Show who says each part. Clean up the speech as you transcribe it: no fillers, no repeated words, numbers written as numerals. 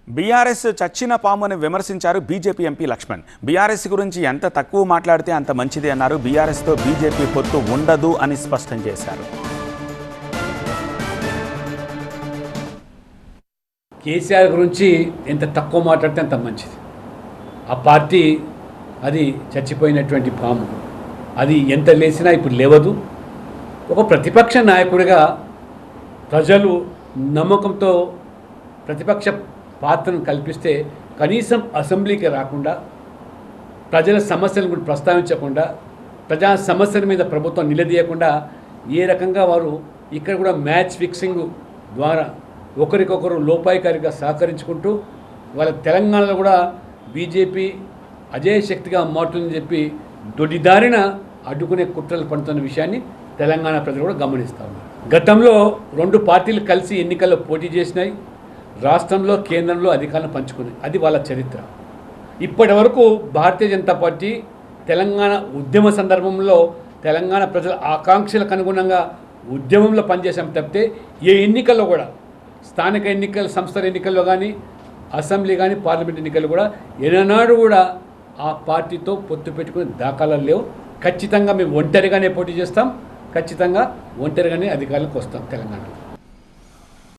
Speaker 1: BRS చచ్చిన పాముని విమర్శించారు బీజేపీ ఎంపీ లక్ష్మణ్. బీఆర్ఎస్ గురించి ఎంత తక్కువ మాట్లాడితే అంత మంచిది అన్నారు. బీఆర్ఎస్తో బీజేపీ పొత్తు ఉండదు అని స్పష్టం చేశారు.
Speaker 2: కేసీఆర్ గురించి ఎంత తక్కువ మాట్లాడితే అంత మంచిది. ఆ పార్టీ అది చచ్చిపోయినటువంటి పాము, అది ఎంత లేచినా ఇప్పుడు లేవదు. ఒక ప్రతిపక్ష నాయకుడిగా ప్రజలు నమ్మకంతో ప్రతిపక్ష పాత్రను కల్పిస్తే కనీసం అసెంబ్లీకి రాకుండా, ప్రజల సమస్యల గురించి ప్రస్తావించకుండా, ప్రజా సమస్యల మీద ప్రభుత్వం నిలదీయకుండా ఏ రకంగా వారు ఇక్కడ కూడా మ్యాచ్ ఫిక్సింగ్ ద్వారా ఒకరికొకరు లోపాయికారిగా సహకరించుకుంటూ వాళ్ళ తెలంగాణలో కూడా బీజేపీ అజయ శక్తిగా మారుతుందని చెప్పి దొడ్డిదారిన అడ్డుకునే కుట్రలు పడుతున్న విషయాన్ని తెలంగాణ ప్రజలు కూడా గమనిస్తూ ఉన్నారు. గతంలో రెండు పార్టీలు కలిసి ఎన్నికల్లో పోటీ చేసినాయి, రాష్ట్రంలో కేంద్రంలో అధికారం పంచుకున్నాయి. అది వాళ్ళ చరిత్ర. ఇప్పటి వరకు భారతీయ జనతా పార్టీ తెలంగాణ ఉద్యమ సందర్భంలో తెలంగాణ ప్రజల ఆకాంక్షలకు అనుగుణంగా ఉద్యమంలో పనిచేసాం తప్పితే ఏ ఎన్నికల్లో కూడా, స్థానిక ఎన్నికల సంస్థల ఎన్నికల్లో కానీ, అసెంబ్లీ కానీ, పార్లమెంట్ ఎన్నికల్లో కూడా ఏనాడు కూడా ఆ పార్టీతో పొత్తు పెట్టుకునే దాఖలాలు లేవు. ఖచ్చితంగా మేము ఒంటరిగానే పోటీ చేస్తాం, ఖచ్చితంగా ఒంటరిగానే అధికారులకు వస్తాం తెలంగాణలో.